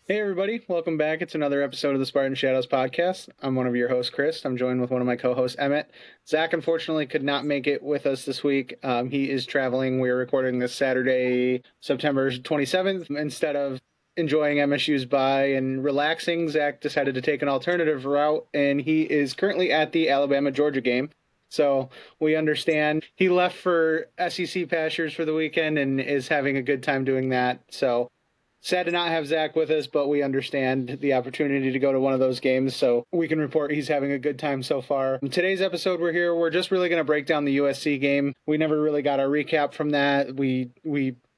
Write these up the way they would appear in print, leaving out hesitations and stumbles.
Hey everybody, welcome back. It's another episode of the Spartan Shadows podcast. I'm one of your hosts, Chris. I'm joined with one of my co-hosts, Emmett. Zack unfortunately could not make it with us this week. He is traveling. We're recording this Saturday, September 27th. Instead of enjoying MSU's bye and relaxing, Zack decided to take an alternative route, and he is currently at the Alabama-Georgia game. So we understand he left for SEC pastures for the weekend and is having a good time doing that. So sad to not have Zack with us, but we understand the opportunity to go to one of those games, so we can report he's having a good time so far. In today's episode, we're just really going to break down the USC game. We never really got a recap from that. We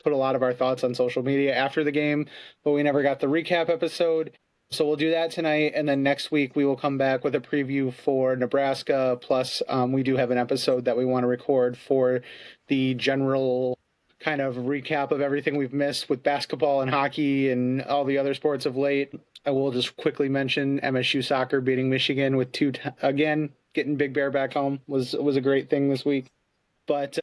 put a lot of our thoughts on social media after the game, but we never got the recap episode. So we'll do that tonight, and then next week we will come back with a preview for Nebraska, plus we do have an episode that we want to record for the general kind of recap of everything we've missed with basketball and hockey and all the other sports of late. I will just quickly mention MSU soccer beating Michigan with again, getting Big Bear back home was a great thing this week. But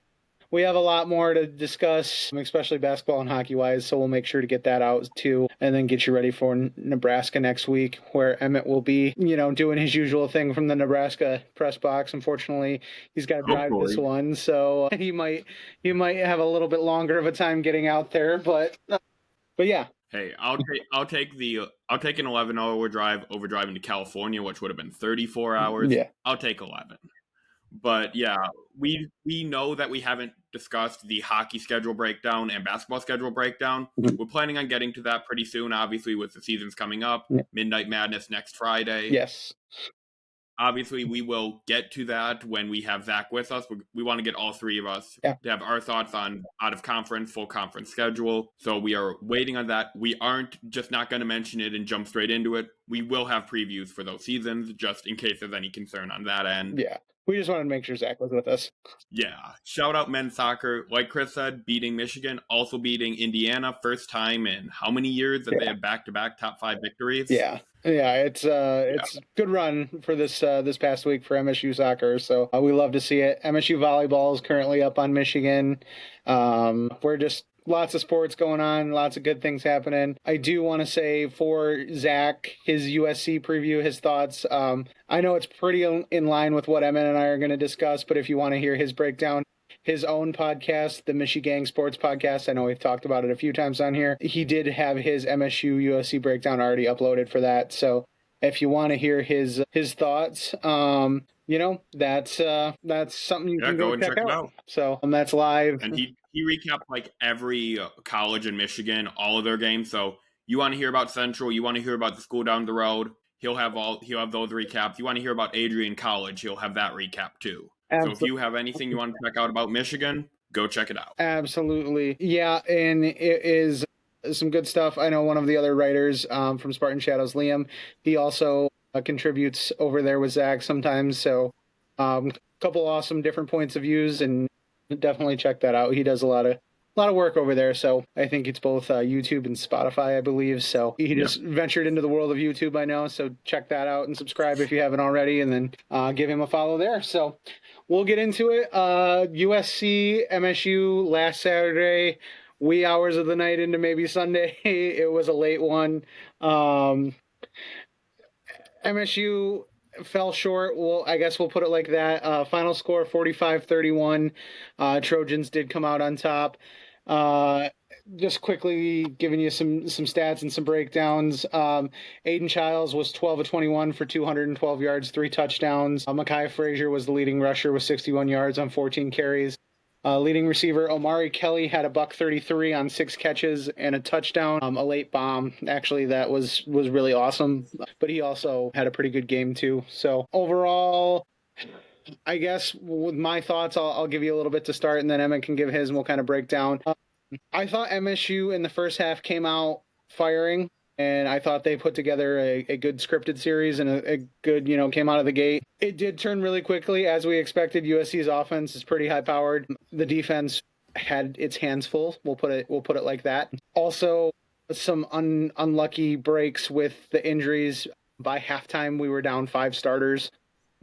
we have a lot more to discuss, especially basketball and hockey-wise, so we'll make sure to get that out too, and then get you ready for Nebraska next week, where Emmett will be, doing his usual thing from the Nebraska press box. Unfortunately, he's got to drive this one, so he might have a little bit longer of a time getting out there, but yeah. Hey, I'll take an 11-hour drive over driving to California, which would have been 34 hours. Yeah. I'll take 11. But yeah, we know that we haven't discussed the hockey schedule breakdown and basketball schedule breakdown. Mm-hmm. We're planning on getting to that pretty soon, obviously, with the seasons coming up. Yeah. Midnight Madness next Friday. Yes. Obviously, we will get to that when we have Zack with us. We want to get all three of us to have our thoughts on out-of-conference, full conference schedule. So we are waiting on that. We aren't just not going to mention it and jump straight into it. We will have previews for those seasons, just in case there's any concern on that end. Yeah. We just wanted to make sure Zack was with us. Yeah. Shout out men's soccer. Like Chris said, beating Michigan, also beating Indiana. First time in how many years that they have back-to-back top 5 victories? Yeah. Yeah, it's a good run for this past week for MSU soccer. So we love to see it. MSU volleyball is currently up on Michigan. We're just lots of sports going on, lots of good things happening. I do want to say for Zack, his USC preview, his thoughts. I know it's pretty in line with what Emmett and I are going to discuss, but if you want to hear his breakdown, his own podcast, the Michi-gang Sports Podcast, I know we've talked about it a few times on here. He did have his MSU USC breakdown already uploaded for that. So if you want to hear his thoughts, that's something you can go and check out. So that's live. And he recapped like every college in Michigan, all of their games. So you want to hear about Central, you want to hear about the school down the road, he'll have those recaps. You want to hear about Adrian College, he'll have that recap too. Absolutely. So if you have anything you want to check out about Michigan, go check it out. Absolutely. Yeah, and it is some good stuff. I know one of the other writers from Spartan Shadows, Liam, he also contributes over there with Zack sometimes. So a couple awesome different points of views, and definitely check that out. He does a lot of work over there. So I think it's both YouTube and Spotify, I believe. So he just ventured into the world of YouTube, I know. So check that out and subscribe if you haven't already, and then give him a follow there. So we'll get into it. USC, MSU last Saturday, wee hours of the night into maybe Sunday. It was a late one. MSU fell short. Well, I guess we'll put it like that. Final score 45-31. Trojans did come out on top. Just quickly giving you some stats and some breakdowns. Aiden Childs was 12 of 21 for 212 yards, 3 touchdowns. Micaiah Frazier was the leading rusher with 61 yards on 14 carries. Leading receiver Omari Kelly had a $133 on 6 catches and a touchdown. A late bomb. Actually, that was really awesome. But he also had a pretty good game too. So overall, I guess with my thoughts, I'll give you a little bit to start, and then Emmett can give his, and we'll kind of break down. I thought MSU in the first half came out firing, and I thought they put together a good scripted series and a good, came out of the gate. It did turn really quickly, as we expected. USC's offense is pretty high-powered. The defense had its hands full. We'll put it like that. Also, some unlucky breaks with the injuries. By halftime, we were down 5 starters.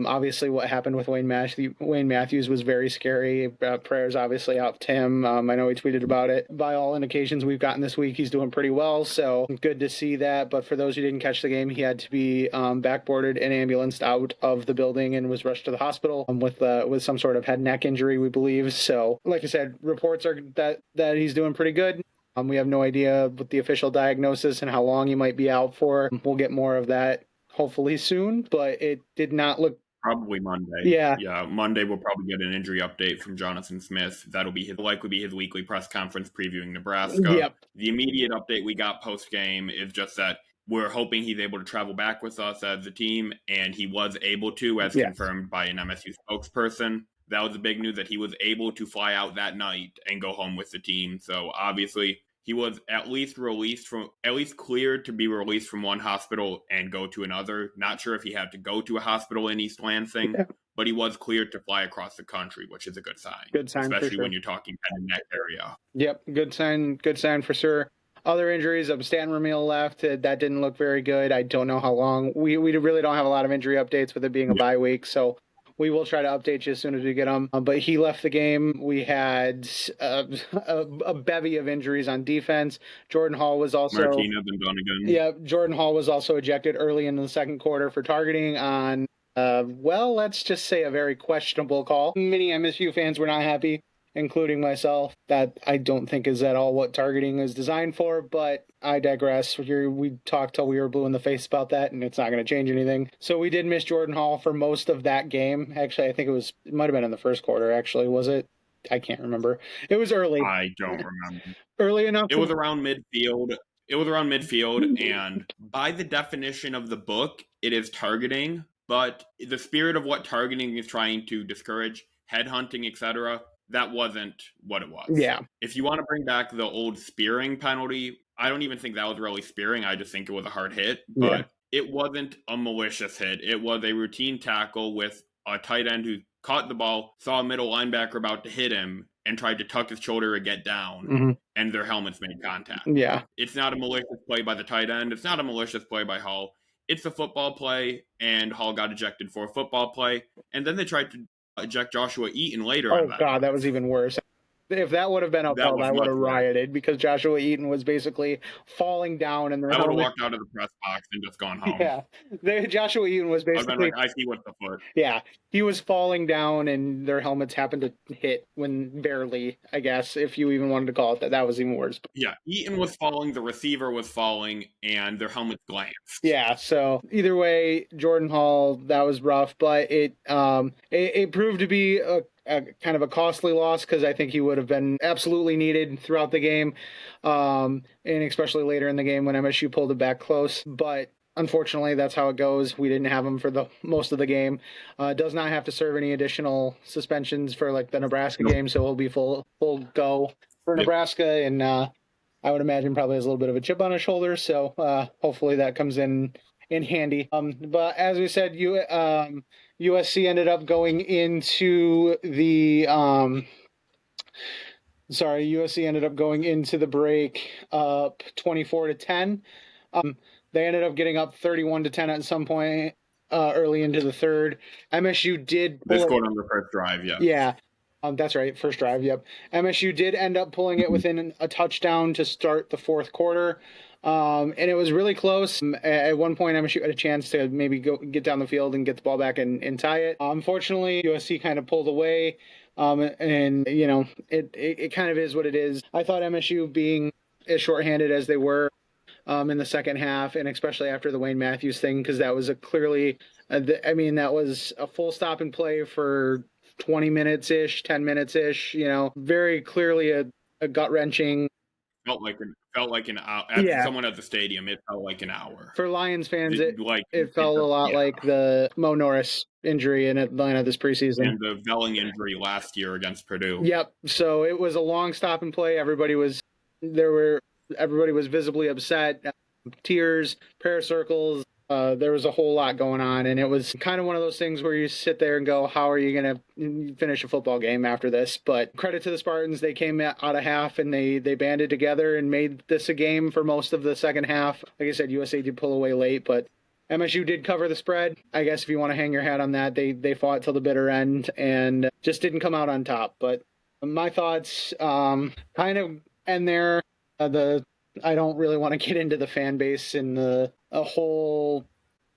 Obviously, what happened with Wayne Matthews was very scary. Prayers obviously out to him. I know he tweeted about it. By all indications we've gotten this week, he's doing pretty well, so good to see that. But for those who didn't catch the game, he had to be backboarded and ambulanced out of the building and was rushed to the hospital with some sort of head and neck injury, we believe. So, like I said, reports are that he's doing pretty good. We have no idea what the official diagnosis and how long he might be out for. We'll get more of that hopefully soon, but it did not look... Probably Monday. Yeah, Monday we'll probably get an injury update from Jonathan Smith. That'll likely be his weekly press conference previewing Nebraska. Yep. The immediate update we got post-game is just that we're hoping he's able to travel back with us as a team, and he was able to, as confirmed by an MSU spokesperson. That was the big news, that he was able to fly out that night and go home with the team. So obviously he was at least cleared to be released from one hospital and go to another. Not sure if he had to go to a hospital in East Lansing, but he was cleared to fly across the country, which is a good sign. Good sign, especially when you're talking head and neck area. Yep, good sign for sure. Other injuries, Stanton Ramil left. That didn't look very good. I don't know how long. We really don't have a lot of injury updates with it being a bye week, so we will try to update you as soon as we get them. But he left the game. We had a bevy of injuries on defense. Jordan Hall was also... Martinez and Donegan. Yeah, Jordan Hall was also ejected early in the second quarter for targeting on, let's just say a very questionable call. Many MSU fans were not happy, including myself. That I don't think is at all what targeting is designed for, but I digress. We talked till we were blue in the face about that, and it's not going to change anything. So we did miss Jordan Hall for most of that game. Actually, I think it might have been in the first quarter, actually. Was it? I can't remember. It was early. I don't remember. Early enough. It was around midfield. And by the definition of the book, it is targeting, but the spirit of what targeting is trying to discourage, headhunting, etc., that wasn't what it was. Yeah. If you want to bring back the old spearing penalty, I don't even think that was really spearing. I just think it was a hard hit. But it wasn't a malicious hit. It was a routine tackle with a tight end who caught the ball, saw a middle linebacker about to hit him, and tried to tuck his shoulder and get down, and their helmets made contact. Yeah. It's not a malicious play by the tight end. It's not a malicious play by Hall. It's a football play, and Hall got ejected for a football play. And then they tried to eject Joshua Eaton later. Oh, God, that was even worse. If that would have been upheld, I would have rioted, because Joshua Eaton was basically falling down. And I would have walked out of the press box and just gone home. Yeah. Joshua Eaton was basically... I've been like, I see what's the foot. Yeah. He was falling down, and their helmets happened to hit when barely, I guess, if you even wanted to call it that. That was even worse. Yeah. Eaton was falling, the receiver was falling, and their helmets glanced. Yeah. So either way, Jordan Hall, that was rough, but it proved to be a kind of a costly loss, because I think he would have been absolutely needed throughout the game, and especially later in the game when MSU pulled it back close. But unfortunately, that's how it goes. We didn't have him for the most of the game. Does not have to serve any additional suspensions for like the Nebraska game, so he'll be full go for Nebraska, and I would imagine probably has a little bit of a chip on his shoulder. So hopefully that comes in handy. But as we said, USC ended up going into the USC ended up going into the break up 24-10. They ended up getting up 31-10 at some point early into the third. MSU did. They scored on their first drive. Yeah. Yeah. That's right. First drive. Yep. MSU did end up pulling it within a touchdown to start the fourth quarter. And it was really close. At one point, MSU had a chance to maybe get down the field and get the ball back and tie it. Unfortunately, USC kind of pulled away. And, you know, it kind of is what it is. I thought MSU, being as shorthanded as they were in the second half, and especially after the Wayne Matthews thing, because that was that was a full stop and play for 20 minutes-ish, 10 minutes-ish, you know, very clearly a gut-wrenching. Felt like an hour. Someone at the stadium, it felt like an hour. For Lions fans, it felt a lot like the Mo Norris injury in Atlanta this preseason. And the Velling injury last year against Purdue. Yep. So it was a long stop and play. Everybody was visibly upset. Tears, prayer circles. There was a whole lot going on, and it was kind of one of those things where you sit there and go, how are you going to finish a football game after this? But credit to the Spartans. They came out of half, and they banded together and made this a game for most of the second half. Like I said, USA did pull away late, but MSU did cover the spread. I guess if you want to hang your hat on that, they fought till the bitter end and just didn't come out on top. But my thoughts kind of end there. I don't really want to get into the fan base and a whole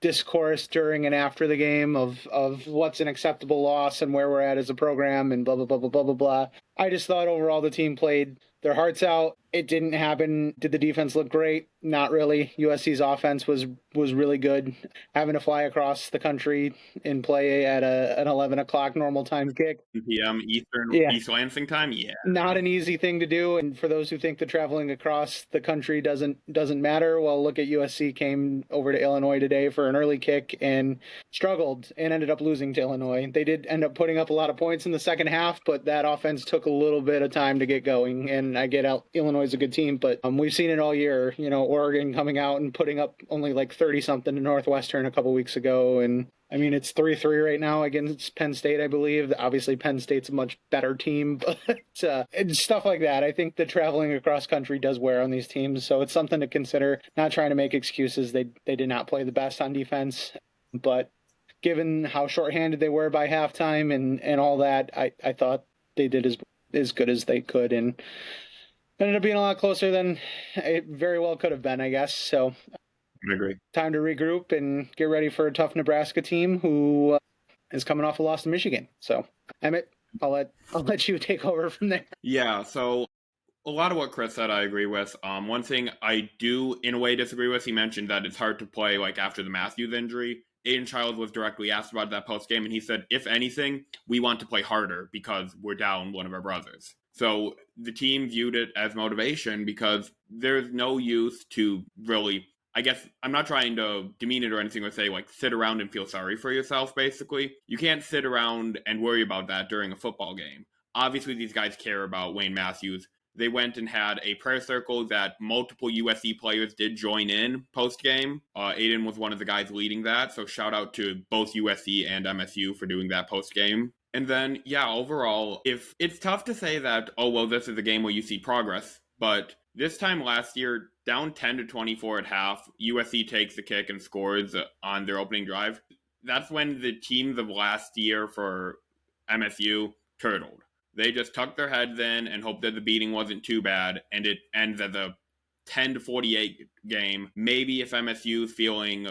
discourse during and after the game of what's an acceptable loss and where we're at as a program and blah, blah, blah, blah, blah, blah, blah. I just thought overall the team played their hearts out. It didn't happen. Did the defense look great? Not really. USC's offense was really good. Having to fly across the country and play at an 11 o'clock normal time kick. p.m. Eastern, East Lansing time, Not an easy thing to do. And for those who think that traveling across the country doesn't matter, well, look at USC came over to Illinois today for an early kick and struggled and ended up losing to Illinois. They did end up putting up a lot of points in the second half, but that offense took a little bit of time to get going. And I get out Illinois is a good team, but we've seen it all year. Oregon coming out and putting up only like 30-something to Northwestern a couple weeks ago. And I mean, it's 3-3 right now against Penn State, I believe. Obviously, Penn State's a much better team, but it's stuff like that. I think the traveling across country does wear on these teams, so it's something to consider. Not trying to make excuses. They did not play the best on defense, but given how shorthanded they were by halftime and all that, I thought they did as good as they could, and ended up being a lot closer than it very well could have been, I guess. So I agree. Time to regroup and get ready for a tough Nebraska team who is coming off a loss to Michigan. So, Emmett, I'll let you take over from there. Yeah, so a lot of what Chris said I agree with. One thing I do in a way disagree with, he mentioned that it's hard to play like after the Matthews injury. Aiden Child was directly asked about that post-game, and he said, if anything, we want to play harder because we're down one of our brothers. So the team viewed it as motivation because there's no use to really, I guess, I'm not trying to demean it or anything or say, like, sit around and feel sorry for yourself, basically. You can't sit around and worry about that during a football game. Obviously, these guys care about Wayne Matthews. They went and had a prayer circle that multiple USC players did join in post-game. Aiden was one of the guys leading that, so shout out to both USC and MSU for doing that post-game. And then, yeah, overall, if it's tough to say that, oh, well, this is a game where you see progress, but this time last year, down 10-24 at half, USC takes the kick and scores on their opening drive. That's when the teams of last year for MSU turtled. They just tucked their heads in and hoped that the beating wasn't too bad, and it ends as a 10-48 game. Maybe if MSU feeling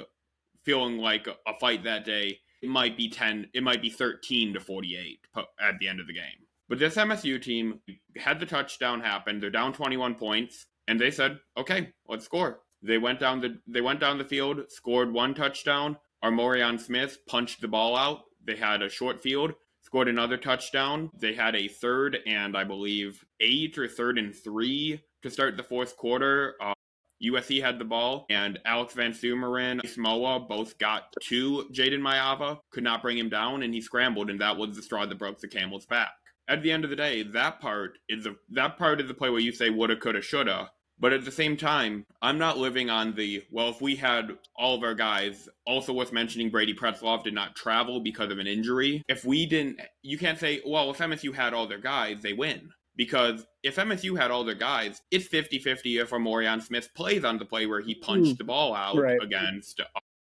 like a fight that day, it might be 13-48 at the end of the game. But this MSU team had the touchdown happen. They're down 21 points, and they said, "Okay, let's score." They went down the field, scored one touchdown. Armorion Smith punched the ball out. They had a short field, scored another touchdown. They had a 3rd and I believe 8 or 3rd and 3 to start the fourth quarter. USC had the ball, and Alex Van Sumeren, Samoa both got to Jaden Mayava, could not bring him down, and he scrambled, and that was the straw that broke the camel's back. At the end of the day, that part is the play where you say woulda, coulda, shoulda. But at the same time, I'm not living on if we had all of our guys, also worth mentioning Brady Pretzloff did not travel because of an injury. If we didn't, you can't say, well, if MSU had all their guys, they win. Because if MSU had all their guys, it's 50-50 if Armorion Smith plays on the play where he punched the ball out against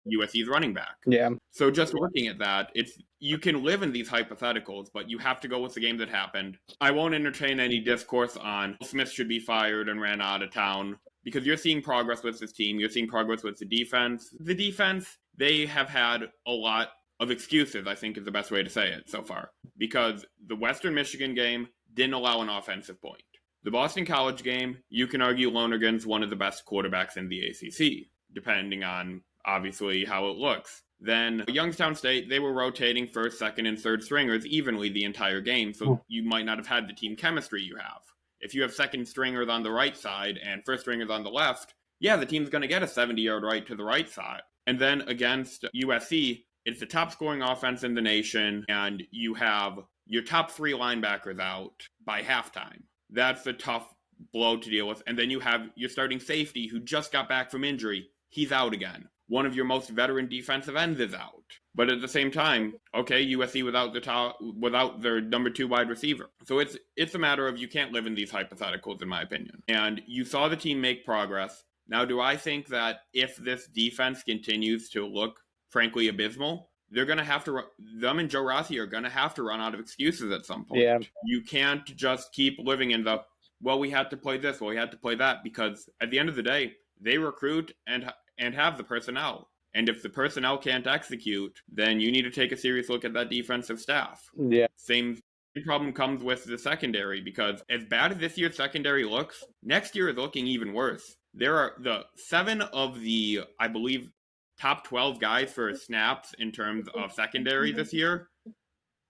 USC's running back. Yeah. So just looking at that, you can live in these hypotheticals, but you have to go with the game that happened. I won't entertain any discourse on Smith should be fired and ran out of town, because you're seeing progress with this team. You're seeing progress with the defense. The defense, they have had a lot of excuses, I think is the best way to say it so far, because the Western Michigan game didn't allow an offensive point. The Boston College game, you can argue Lonergan's one of the best quarterbacks in the ACC, depending on, obviously, how it looks. Then Youngstown State, they were rotating first, second, and third stringers evenly the entire game, so you might not have had the team chemistry you have. If you have second stringers on the right side and first stringers on the left, yeah, the team's going to get a 70-yard right to the right side. And then against USC, it's the top scoring offense in the nation, and you have your top 3 linebackers out by halftime. That's a tough blow to deal with. And then you have your starting safety who just got back from injury. He's out again. One of your most veteran defensive ends is out. But at the same time, okay, USC without their number 2 wide receiver. So it's a matter of you can't live in these hypotheticals, in my opinion. And you saw the team make progress. Now, do I think that if this defense continues to look, frankly, abysmal, they're going to have to, them and Joe Rossi are going to have to run out of excuses at some point. Yeah. You can't just keep living in the, well, we had to play this, well, we had to play that, because at the end of the day, they recruit and have the personnel. And if the personnel can't execute, then you need to take a serious look at that defensive staff. Yeah. Same problem comes with the secondary, because as bad as this year's secondary looks, next year is looking even worse. There are the 7 of the, I believe, top 12 guys for snaps in terms of secondary this year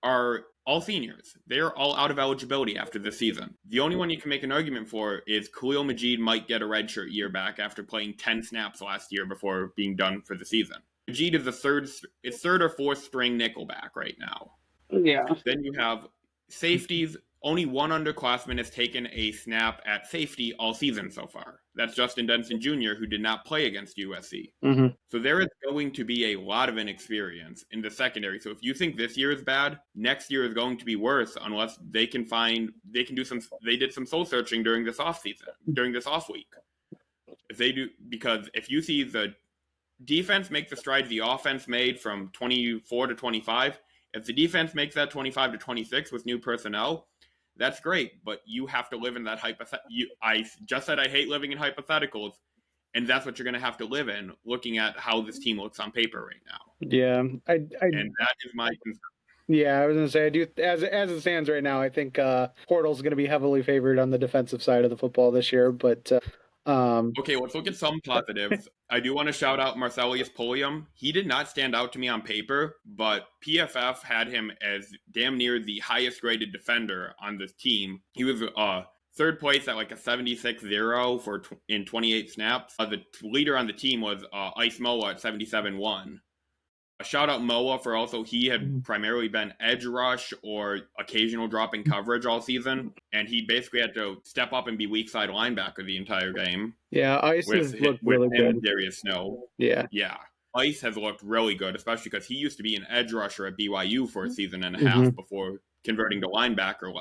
are all seniors. They're all out of eligibility after this season. The only one you can make an argument for is Khalil Majid might get a redshirt year back after playing 10 snaps last year before being done for the season. Majid is the third or fourth string nickelback right now. Yeah. Then you have safeties. Only one underclassman has taken a snap at safety all season so far. That's Justin Denson Jr., who did not play against USC. Mm-hmm. So there is going to be a lot of inexperience in the secondary. So if you think this year is bad, next year is going to be worse unless they did some soul searching during this off week. If they do, because if you see the defense make the strides the offense made from 24 to 25, if the defense makes that 25 to 26 with new personnel, that's great, but you have to live in that I just said I hate living in hypotheticals, and that's what you're going to have to live in, looking at how this team looks on paper right now. Yeah, and that is my concern. Yeah, I was going to say, I do, as it stands right now, I think Portal's going to be heavily favored on the defensive side of the football this year, but... Okay, let's look at some positives. I do want to shout out Marcellus Pulliam. He did not stand out to me on paper, but PFF had him as damn near the highest graded defender on this team. He was third place at like a 76-0 in 28 snaps. The leader on the team was Ice Moa at 77-1. Shout out Moa for also, he had primarily been edge rush or occasional drop in coverage all season, and he basically had to step up and be weak side linebacker the entire game. Yeah, Ice has looked really good. Darius Snow. Yeah. Ice has looked really good, especially because he used to be an edge rusher at BYU for a season and a half before converting to linebacker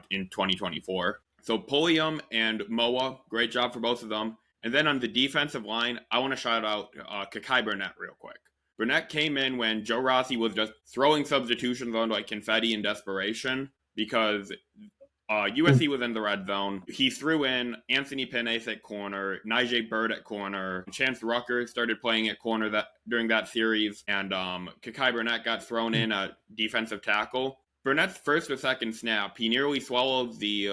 in 2024. So Pulliam and Moa, great job for both of them. And then on the defensive line, I want to shout out Kakai Burnett real quick. Burnett came in when Joe Rossi was just throwing substitutions on like confetti in desperation because USC was in the red zone. He threw in Anthony Penez at corner, Nijay Bird at corner, Chance Rucker started playing at corner during that series, and Kakai Burnett got thrown in at defensive tackle. Burnett's first or second snap, he nearly swallowed the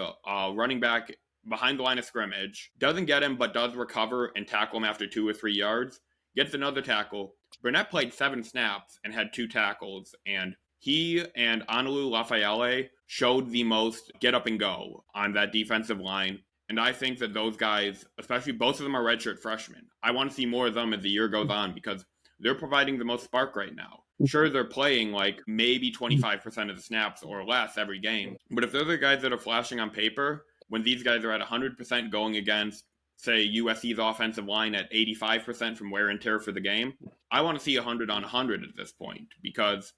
running back behind the line of scrimmage, doesn't get him but does recover and tackle him after 2 or 3 yards, gets another tackle. Burnett played 7 snaps and had 2 tackles, and he and Anulu Lafayette showed the most get up and go on that defensive line. And I think that those guys, especially both of them are redshirt freshmen. I want to see more of them as the year goes on because they're providing the most spark right now. Sure, they're playing like maybe 25% of the snaps or less every game. But if they're the guys that are flashing on paper, when these guys are at 100% going against, say, USC's offensive line at 85% from wear and tear for the game, I want to see 100 on 100 at this point because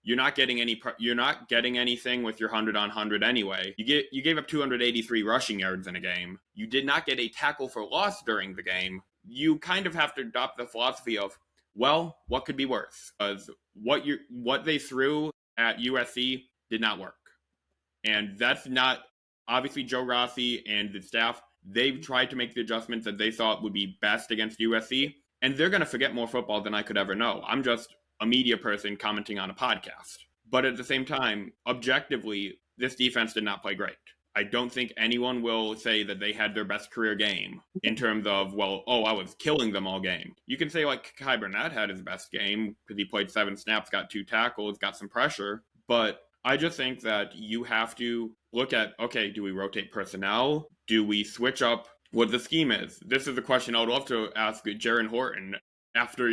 you're not getting anything with your 100 on 100 anyway. You gave up 283 rushing yards in a game. You did not get a tackle for loss during the game. You kind of have to adopt the philosophy of, well, what could be worse? Because what they threw at USC did not work. And that's not, obviously Joe Rossi and the staff, they've tried to make the adjustments that they thought would be best against USC, and they're going to forget more football than I could ever know. I'm just a media person commenting on a podcast. But at the same time, objectively, this defense did not play great. I don't think anyone will say that they had their best career game in terms of, well, I was killing them all game. You can say like Kai Burnett had his best game because he played 7 snaps, got 2 tackles, got some pressure. But I just think that you have to look at, okay, do we rotate personnel? Do we switch up what the scheme is? This is a question I would love to ask Jaron Horton after,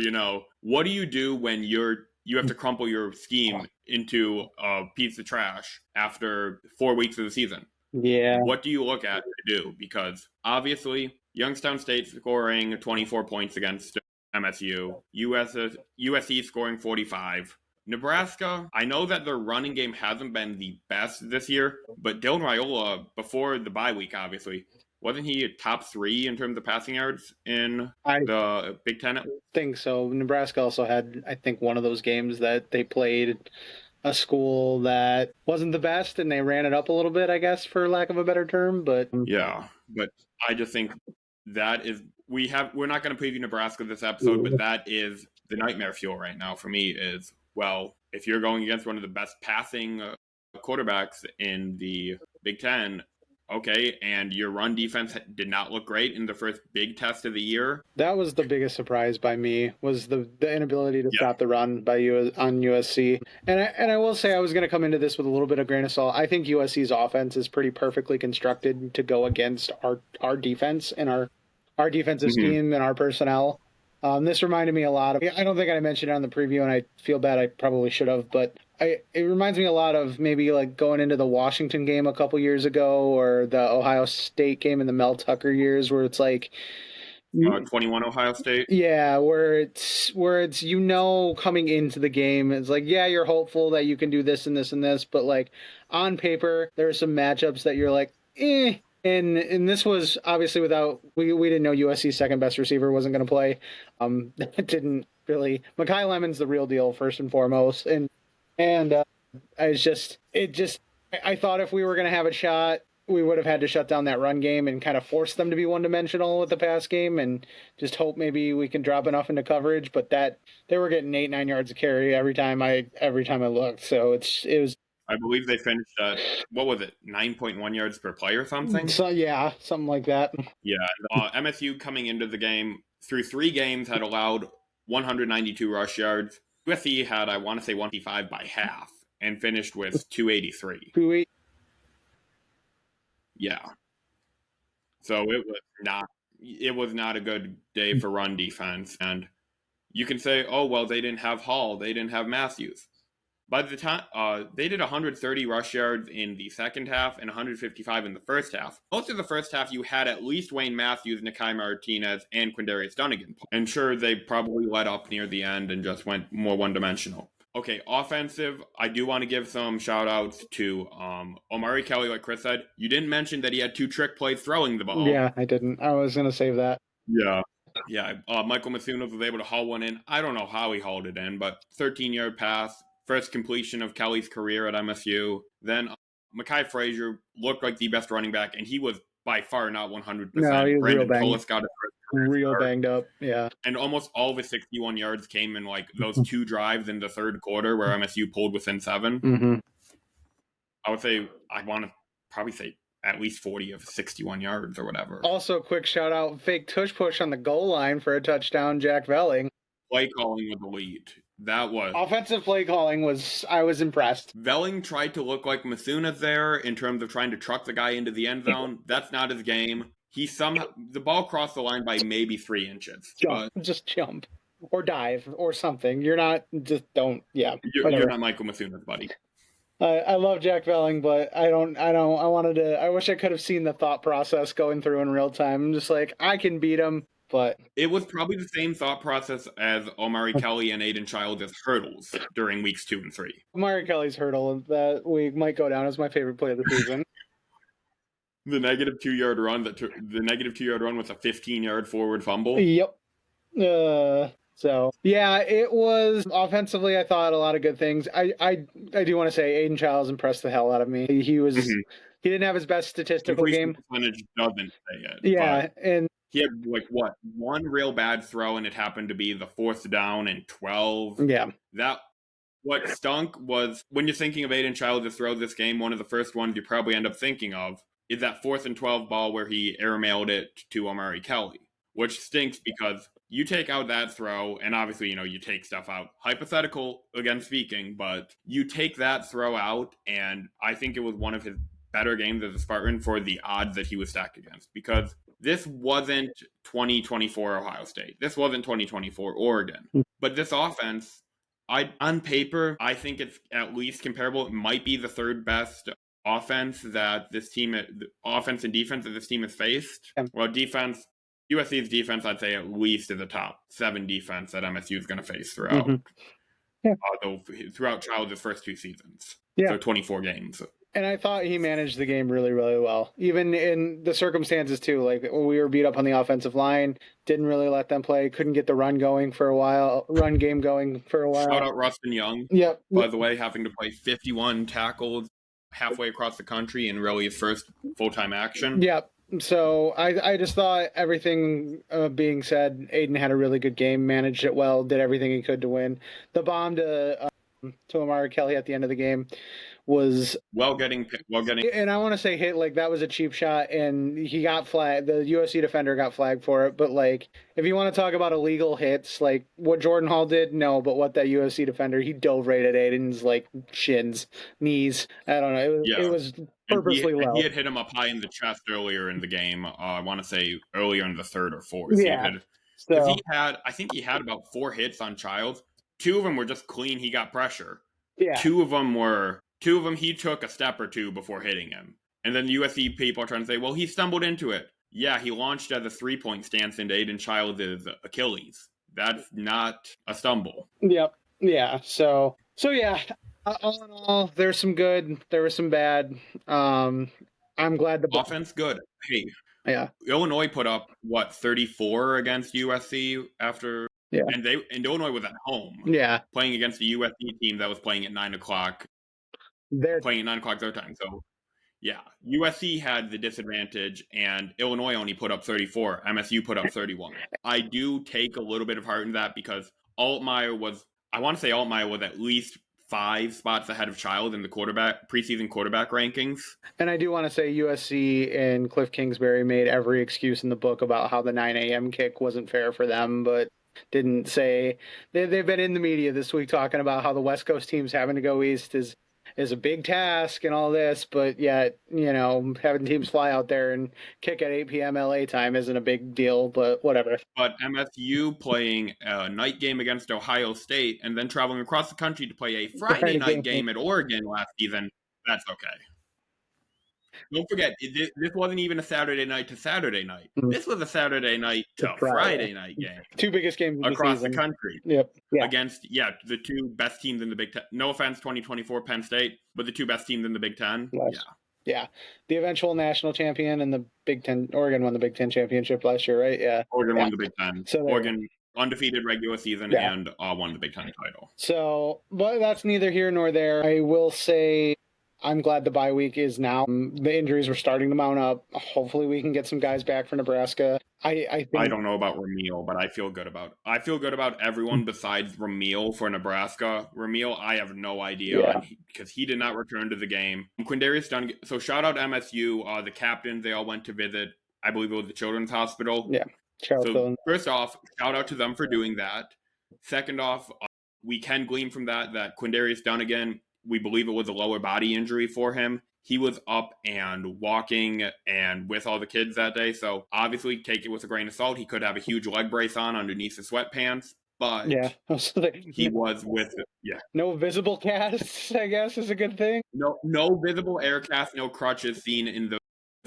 what do you do when you have to crumple your scheme into a piece of trash after 4 weeks of the season? Yeah. What do you look at to do? Because obviously, Youngstown State scoring 24 points against MSU, USC scoring 45. Nebraska, I know that their running game hasn't been the best this year, but Dylan Raiola, before the bye week, obviously, Wasn't he top 3 in terms of passing yards in I the Big Ten? think so. Nebraska also had, I think, one of those games that they played a school that wasn't the best, and they ran it up a little bit, I guess, for lack of a better term. But yeah, but I just think that is we're not going to preview Nebraska this episode, but that is the nightmare fuel right now for me. Is, well, if you're going against one of the best passing quarterbacks in the Big Ten, okay, and your run defense did not look great in the first big test of the year. That was the biggest surprise by me, was the inability to stop the run by on USC. And I will say, I was going to come into this with a little bit of grain of salt. I think USC's offense is pretty perfectly constructed to go against our defense and our defensive scheme and our personnel. This reminded me a lot of, I don't think I mentioned it on the preview, and I feel bad, I probably should have, but it reminds me a lot of maybe like going into the Washington game a couple years ago, or the Ohio State game in the Mel Tucker years, where it's like 21 Ohio State. Yeah, where it's coming into the game, it's like, yeah, you're hopeful that you can do this and this and this, but like on paper there are some matchups that you're like, eh. And this was obviously without, we didn't know USC's second best receiver wasn't going to play. It didn't really. Mekhi Lemon's the real deal first and foremost, and I thought if we were going to have a shot, we would have had to shut down that run game and kind of force them to be one-dimensional with the pass game, and just hope maybe we can drop enough into coverage. But that they were getting 8-9 yards of carry every time I looked. So it was. I believe they finished at, what was it, 9.1 yards per play or something? So yeah, something like that. Yeah, MSU coming into the game through 3 games had allowed 192 rush yards. USC had, I want to say, 155 by half and finished with 283. Yeah. So it was not a good day for run defense. And you can say, oh, well, they didn't have Hall, they didn't have Matthews. By the time they did 130 rush yards in the second half and 155 in the first half. Most of the first half, you had at least Wayne Matthews, Nakai Martinez, and Quindarius Dunnigan. And sure, they probably let up near the end and just went more one-dimensional. Okay, offensive, I do want to give some shout-outs to Omari Kelly, like Chris said. You didn't mention that he had 2 trick plays throwing the ball. Yeah, I didn't. I was going to save that. Yeah. Michael Mathunas was able to haul one in. I don't know how he hauled it in, but 13-yard pass. First completion of Kelly's career at MSU. Then Mekhi Frazier looked like the best running back, and he was by far not 100%. No, he was Brandon Tolis got real banged up, yeah. And almost all of his 61 yards came in like those 2 drives in the third quarter where MSU pulled within 7. Mm-hmm. I would say, I want to probably say at least 40 of 61 yards or whatever. Also, quick shout out, fake tush push on the goal line for a touchdown, Jack Velling. Play calling was elite. That was offensive play calling I was impressed. Velling tried to look like Mathunas there in terms of trying to truck the guy into the end zone. That's not his game. The ball crossed the line by maybe 3 inches. Just jump or dive or something. You're not, just don't. Yeah, you're not Michael Mathunas, buddy. I love Jack Velling, but I wish I could have seen the thought process going through in real time. I'm just like, I can beat him. But it was probably the same thought process as Omari Kelly and Aiden Childs' hurdles during weeks 2 and 3. Omari Kelly's hurdle that week might go down as my favorite play of the season. The negative 2-yard run with a 15-yard forward fumble. Yep. So yeah, it was offensively. I thought a lot of good things. I do want to say Aiden Childs impressed the hell out of me. He was he didn't have his best statistical game. Percentage doesn't say it. Yeah, and he had one real bad throw, and it happened to be the 4th down and 12. Yeah. What stunk was, when you're thinking of Aiden Childs' throw this game, one of the first ones you probably end up thinking of is that 4th and 12 ball where he airmailed it to Omari Kelly, which stinks because you take out that throw, and obviously, you take stuff out. Hypothetical, again speaking, but you take that throw out, and I think it was one of his better games as a Spartan for the odds that he was stacked against, because this wasn't 2024 Ohio State. This wasn't 2024 Oregon. But this offense, on paper, I think it's at least comparable. It might be the 3rd best offense and defense that this team has faced. Well, defense, USC's defense, I'd say at least is the top 7 defense that MSU is going to face throughout. Throughout Childs' first 2 seasons. Yeah. So 24 games. And I thought he managed the game really, really well, even in the circumstances too. Like when we were beat up on the offensive line, didn't really let them play, couldn't get the run going for a while, run game going for a while. Shout out Rustin Young. Yep. By the way, having to play 51 tackles halfway across the country in really his first full-time action. Yep. So I just thought everything being said, Aiden had a really good game, managed it well, did everything he could to win. The bomb to Amari Kelly at the end of the game was well getting, and I want to say hit, like that was a cheap shot, and he got flagged. The USC defender got flagged for it. But like, if you want to talk about illegal hits, like what Jordan Hall did, no, but what that USC defender, he dove right at Aiden's like shins, knees. I don't know. It was purposely low. He had hit him up high in the chest earlier in the game. I want to say earlier in the third or fourth. Yeah. Because I think he had about 4 hits on Childs. 2 of them were just clean. He got pressure. Yeah. 2 of them he took a step or 2 before hitting him. And then the USC people are trying to say, well, he stumbled into it. Yeah, he launched as a 3-point stance into Aiden Childs' Achilles. That's not a stumble. Yep. Yeah. So yeah, all in all, there's some good, there was some bad. I'm glad the offense good. Hey, yeah. Illinois put up 34 against USC after. Yeah. And Illinois was at home. Yeah. Playing against a USC team that was playing at 9 o'clock. They're playing at 9 o'clock their time. So, yeah, USC had the disadvantage, and Illinois only put up 34. MSU put up 31. I do take a little bit of heart in that because Altmaier was at least 5 spots ahead of Child in the preseason quarterback rankings. And I do want to say USC and Cliff Kingsbury made every excuse in the book about how the 9 a.m. kick wasn't fair for them, but didn't say they've been in the media this week talking about how the West Coast teams having to go east is a big task and all this, but yet, having teams fly out there and kick at 8 p.m. LA time isn't a big deal, but whatever. But MSU playing a night game against Ohio State and then traveling across the country to play a Friday night game at Oregon last season, that's okay. Don't forget, this wasn't even a Saturday night to Saturday night. Mm-hmm. This was a Saturday night to Friday night game. 2 biggest games across the country. Yep. Yeah. Against, the 2 best teams in the Big Ten. No offense, 2024 Penn State, but the 2 best teams in the Big Ten. Yes. Yeah. The eventual national champion and the Big Ten. Oregon won the Big Ten championship last year, right? Yeah. Oregon won the Big Ten. So Oregon undefeated regular season and won the Big Ten title. So, but that's neither here nor there. I will say, I'm glad the bye week is now. The injuries were starting to mount up. Hopefully we can get some guys back for Nebraska. I don't know about Ramil, but I feel good about everyone besides Ramil for Nebraska. Ramil, I have no idea because he did not return to the game. Quindarius Dunn. So shout out MSU, the captains. They all went to visit, I believe it was the Children's Hospital. Yeah. So first off, shout out to them for doing that. Second off, we can glean from that Quindarius Dunn again. We believe it was a lower body injury for him. He was up and walking and with all the kids that day. So obviously take it with a grain of salt. He could have a huge leg brace on underneath his sweatpants. But he was with it. Yeah. No visible casts, I guess, is a good thing. No visible air cast, no crutches seen in the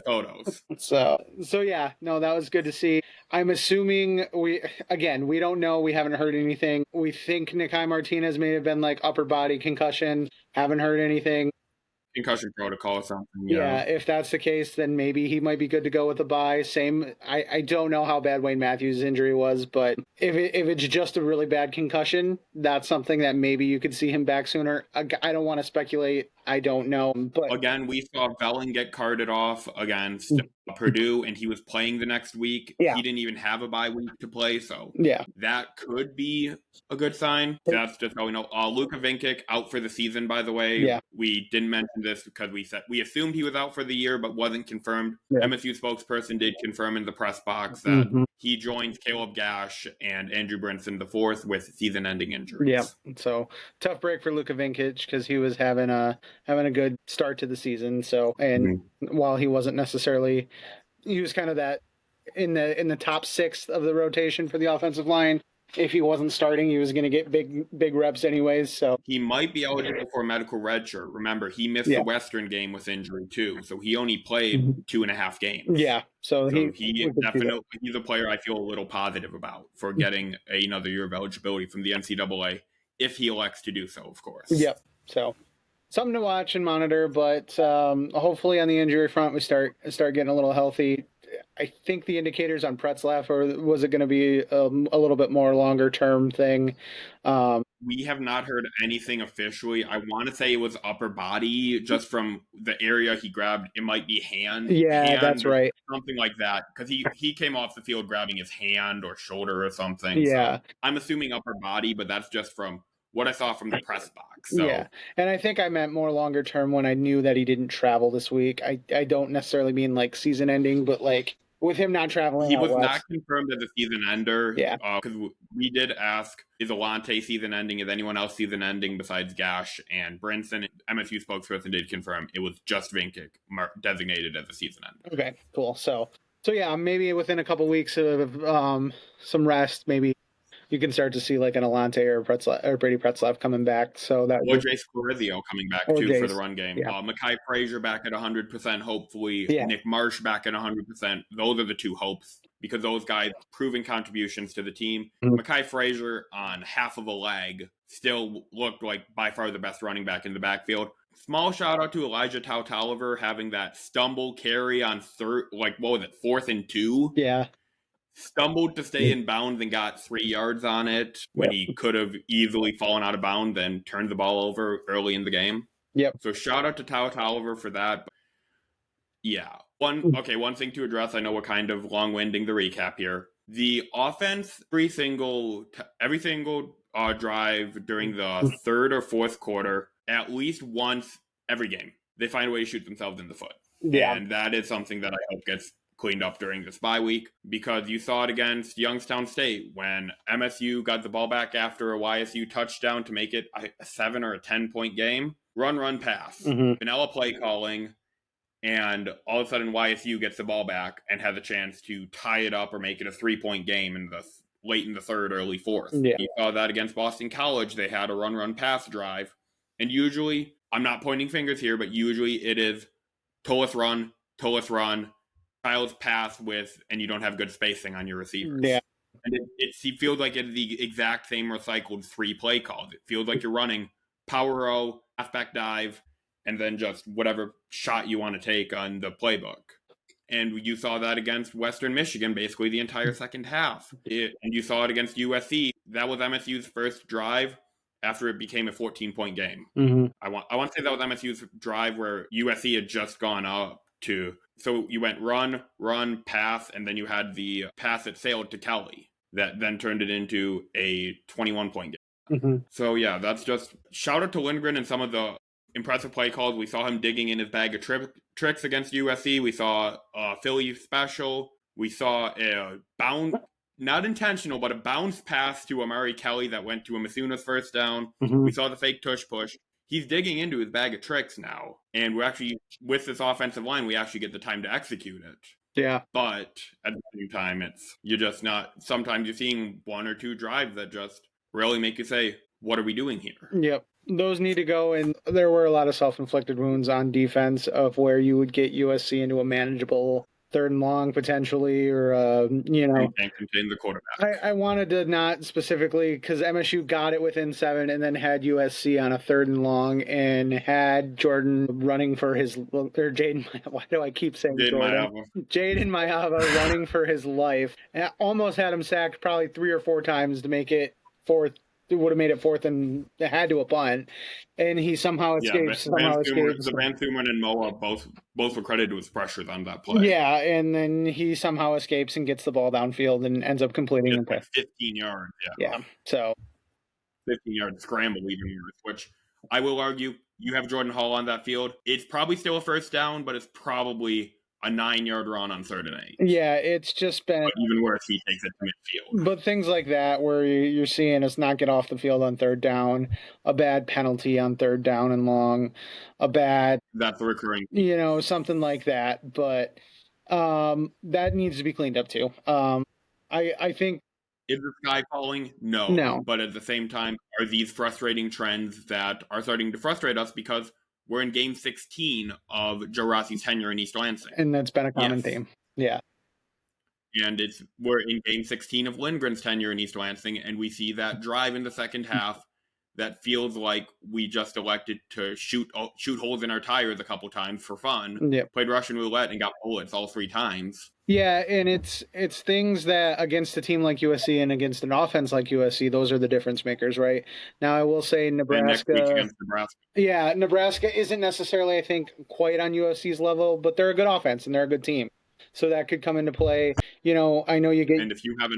photos. So yeah, no, that was good to see. I'm assuming we don't know. We haven't heard anything. We think Nikai Martinez may have been like upper body concussion. Haven't heard anything. Concussion protocol or something. Yeah, if that's the case, then maybe he might be good to go with the bye. Same. I don't know how bad Wayne Matthews' injury was, but if it's just a really bad concussion, that's something that maybe you could see him back sooner. I don't want to speculate. I don't know. But again, we saw Bellin get carted off against Purdue, and he was playing the next week. Yeah. He didn't even have a bye week to play, so that could be a good sign. That's just how we know. Luka Vinkic out for the season, by the way. Yeah. We didn't mention this because we assumed he was out for the year, but wasn't confirmed. Yeah. MSU spokesperson did confirm in the press box that he joins Caleb Gash and Andrew Brinson IV with season-ending injuries. Yeah. So tough break for Luka Vinkic because he was having a good start to the season. So, and while he wasn't necessarily, he was kind of that in the top 6 of the rotation for the offensive line. If he wasn't starting, he was going to get big reps anyways. So he might be eligible for a medical redshirt. Remember, he missed the Western game with injury too, so he only played 2.5 games. Yeah, so he definitely he's a player I feel a little positive about for getting another year of eligibility from the NCAA if he elects to do so, of course. Yep. So something to watch and monitor, but hopefully on the injury front we start getting a little healthy. I think the indicators on Pretzlaff, or was it going to be a little bit more longer term thing? We have not heard anything officially. I want to say it was upper body, just from the area he grabbed. It might be hand. Yeah, that's right. Something like that, because he came off the field grabbing his hand or shoulder or something. Yeah. So I'm assuming upper body, but that's just from what I saw from the press box. So. Yeah, and I think I meant more longer term when I knew that he didn't travel this week. I don't necessarily mean like season ending, but like with him not traveling, he was not confirmed as a season ender. Yeah, because we did ask, is Alante season ending? Is anyone else season ending besides Gash and Brinson? MSU spokesperson did confirm it was just Vinkic designated as a season ender. Okay, cool. So yeah, maybe within a couple weeks of some rest, maybe you can start to see like an Alante or Brady Pretzlaff coming back. So that or Jace Corizio coming back too for the run game. Yeah. Makai Frazier back at 100%, hopefully. Yeah. Nick Marsh back at 100%. Those are the two hopes, because those guys proving contributions to the team. Mm-hmm. Makai Frazier on half of a leg still looked like by far the best running back in the backfield. Small shout out to Elijah Toliver having that stumble carry on fourth and 2. Yeah. Stumbled to stay in bounds and got 3 yards on it when he could have easily fallen out of bounds and turned the ball over early in the game. Yep. So shout out to Toliver for that. Yeah. One thing to address, I know we're kind of long-winding the recap here. The offense, every single drive during the third or fourth quarter, at least once every game, they find a way to shoot themselves in the foot. Yeah. And that is something that I hope gets cleaned up during this bye week, because you saw it against Youngstown State when MSU got the ball back after a YSU touchdown to make it a 7 or a 10-point game. Run, pass. Mm-hmm. Vanilla play calling, and all of a sudden YSU gets the ball back and has a chance to tie it up or make it a 3-point game late in the third, early fourth. Yeah. You saw that against Boston College. They had a run, pass drive. And usually, I'm not pointing fingers here, but usually it is Tolis run, Kyle's pass and you don't have good spacing on your receivers. Yeah. And it feels like it's the exact same recycled 3 play calls. It feels like you're running power row, halfback dive, and then just whatever shot you want to take on the playbook. And you saw that against Western Michigan basically the entire second half. And you saw it against USC. That was MSU's first drive after it became a 14-point game. Mm-hmm. I want to say that was MSU's drive where USC had just gone up to... So you went run, pass, and then you had the pass that sailed to Kelly that then turned it into a 21-point game. Mm-hmm. So yeah, that's just shout out to Lindgren and some of the impressive play calls. We saw him digging in his bag of tricks against USC. We saw a Philly special. We saw a not intentional, but a bounce pass to Amari Kelly that went to Masuna's first down. Mm-hmm. We saw the fake tush push. He's digging into his bag of tricks now. And we're actually, with this offensive line, we actually get the time to execute it. Yeah. But at the same time, you're just not, sometimes you're seeing 1 or 2 drives that just really make you say, what are we doing here? Yep. Those need to go. And there were a lot of self-inflicted wounds on defense of where you would get USC into a manageable 3rd and long potentially, or and contain the quarterback. I wanted to not specifically, because MSU got it within 7 and then had USC on a 3rd and long and had Jordan running for Jaden. Why do I keep saying Jordan? Jaden Mayava running for his life, and I almost had him sacked probably 3 or 4 times to make it 4th. It would have made it 4th and had to a punt, and he somehow escapes. The Van Thuman and Moa both were credited with pressures on that play. Yeah, and then he somehow escapes and gets the ball downfield and ends up completing it. 15 yards. Yeah. So 15-yard scramble even worse, which I will argue you have Jordan Hall on that field. It's probably still a first down, but it's probably a 9-yard run on 3rd and 8. Yeah, it's just been... But even worse, he takes it to midfield. But things like that, where you're seeing us not get off the field on 3rd down, a bad penalty on 3rd down and long, That's recurring. Something like that. But that needs to be cleaned up too. I think... Is the sky falling? No. But at the same time, are these frustrating trends that are starting to frustrate us because we're in game 16 of Joe Rossi's tenure in East Lansing. And that's been a common theme. Yeah. And we're in game 16 of Lindgren's tenure in East Lansing, and we see that drive in the second half that feels like we just elected to shoot holes in our tires a couple times for fun. Yep. Played Russian roulette and got bullets all 3 times. Yeah, and it's things that against a team like USC and against an offense like USC, those are the difference makers, right? Now, I will say Nebraska. And next week against Nebraska. Yeah, Nebraska isn't necessarily, I think, quite on USC's level, but they're a good offense and they're a good team. So that could come into play. You know, I know you get. And if you have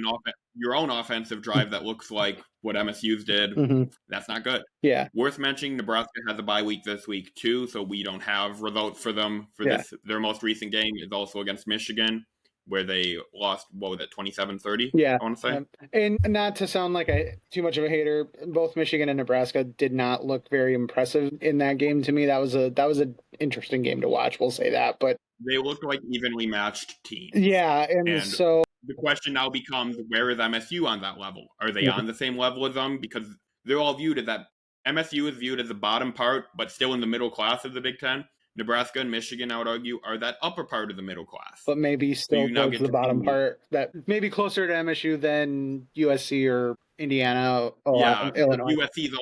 your own offensive drive that looks like what MSU's did, that's not good. Yeah. Worth mentioning, Nebraska has a bye week this week too, so we don't have results for them for this. Their most recent game is also against Michigan, where they lost, 27-30? Yeah. I want to say. And not to sound like too much of a hater, both Michigan and Nebraska did not look very impressive in that game to me. That was an interesting game to watch, we'll say that. But they looked like evenly matched teams. Yeah, and so the question now becomes, where is MSU on that level? Are they on the same level as them? Because they're all viewed as that. MSU is viewed as the bottom part, but still in the middle class of the Big Ten. Nebraska and Michigan, I would argue, are that upper part of the middle class. But maybe still towards the bottom part, that maybe closer to MSU than USC or Indiana or Illinois. USC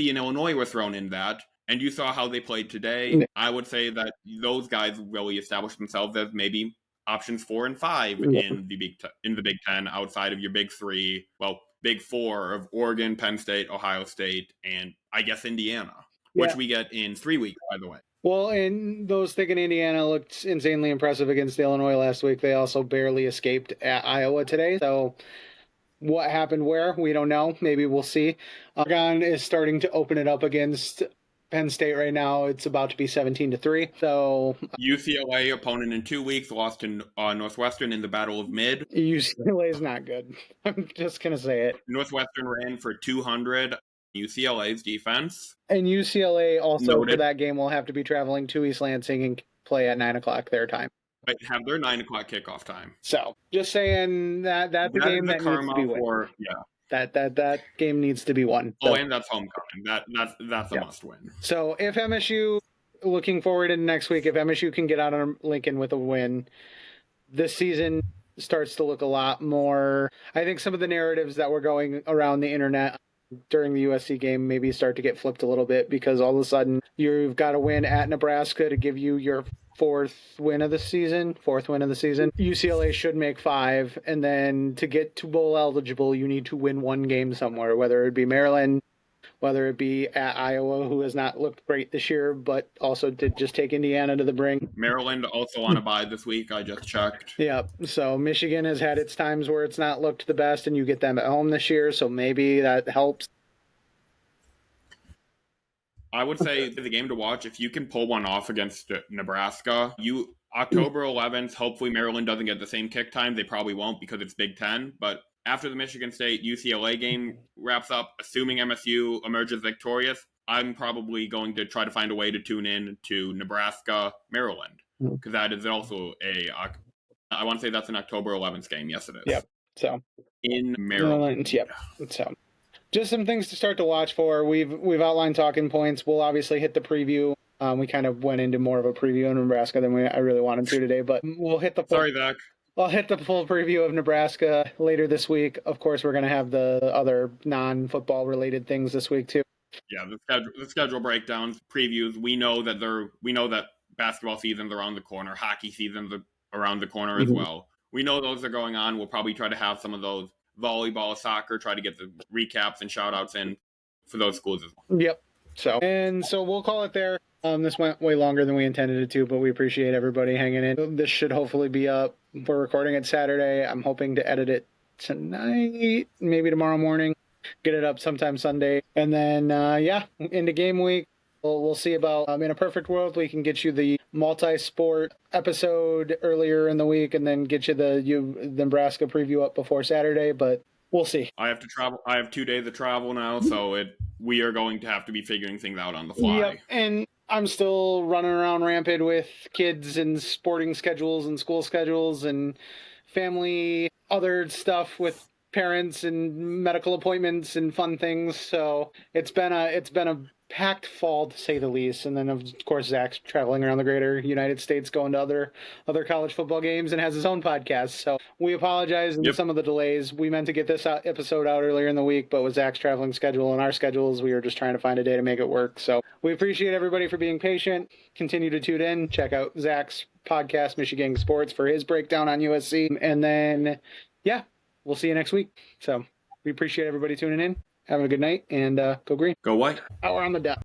and Illinois were thrown in that. And you saw how they played today. I would say that those guys really established themselves as maybe options 4 and 5 in the Big Ten, outside of your big 3, big 4 of Oregon, Penn State, Ohio State, and I guess Indiana, which we get in 3 weeks, by the way. Well, and those thinking Indiana looked insanely impressive against Illinois last week. They also barely escaped at Iowa today. So what happened where? We don't know. Maybe we'll see. Oregon is starting to open it up against Penn State right now. It's about to be 17-3. So UCLA opponent in 2 weeks lost to Northwestern in the Battle of Mid. UCLA is not good. I'm just gonna say it. Northwestern ran for 200. UCLA's defense. And UCLA also for that game will have to be traveling to East Lansing and play at 9:00 their time. But have their 9:00 kickoff time. So just saying that's the game that needs to be won. That game needs to be won. So. Oh, and that's homecoming. That's a must win. So if MSU, looking forward to next week, if MSU can get out on Lincoln with a win, this season starts to look a lot more. I think some of the narratives that were going around the internet during the USC game maybe start to get flipped a little bit, because all of a sudden you've got a win at Nebraska to give you your fourth win of the season. UCLA should make 5, and then to get to bowl eligible, you need to win 1 game somewhere, whether it be Maryland, whether it be at Iowa, who has not looked great this year, but also did just take Indiana to the brink. Maryland also on a bye this week, I just checked. Yeah, so Michigan has had its times where it's not looked the best, and you get them at home this year, so maybe that helps. I would say the game to watch, if you can pull one off against Nebraska, October 11th, hopefully Maryland doesn't get the same kick time. They probably won't because it's Big Ten, but after the Michigan State UCLA game wraps up, assuming MSU emerges victorious, I'm probably going to try to find a way to tune in to Nebraska, Maryland, because that is also I want to say that's an October 11th game. Yes, it is. Yep. So in Maryland. Yep. So just some things to start to watch for. We've outlined talking points. We'll obviously hit the preview. We kind of went into more of a preview in Nebraska than I really wanted to today, but we'll hit the. Sorry, Zack. I'll hit the full preview of Nebraska later this week. Of course, we're going to have the other non-football related things this week too. Yeah, the schedule breakdowns, previews. We know that basketball season's around the corner, hockey season's around the corner as well. We know those are going on. We'll probably try to have some of those volleyball, soccer, try to get the recaps and shout outs in for those schools as well. Yep. So we'll call it there. This went way longer than we intended it to, but we appreciate everybody hanging in. This should hopefully be up. We're recording it Saturday. I'm hoping to edit it tonight, maybe tomorrow morning, get it up sometime Sunday. And then, into game week, we'll see about, in a perfect world, we can get you the multi-sport episode earlier in the week and then get you the Nebraska preview up before Saturday, but we'll see. I have to travel. I have 2 days of travel now, so we are going to have to be figuring things out on the fly. Yep, and I'm still running around rampant with kids and sporting schedules and school schedules and family, other stuff with parents and medical appointments and fun things. So it's been a packed fall to say the least. And then of course Zach's traveling around the greater United States, going to other college football games, and has his own podcast. So we apologize in some of the delays. We meant to get this episode out earlier in the week, but with Zach's traveling schedule and our schedules, we were just trying to find a day to make it work. So we appreciate everybody for being patient. Continue to tune in. Check out Zach's podcast, Michi-gang Sports, for his breakdown on USC. And then, we'll see you next week. So we appreciate everybody tuning in. Having a good night, and go green. Go white. Hour on the dot.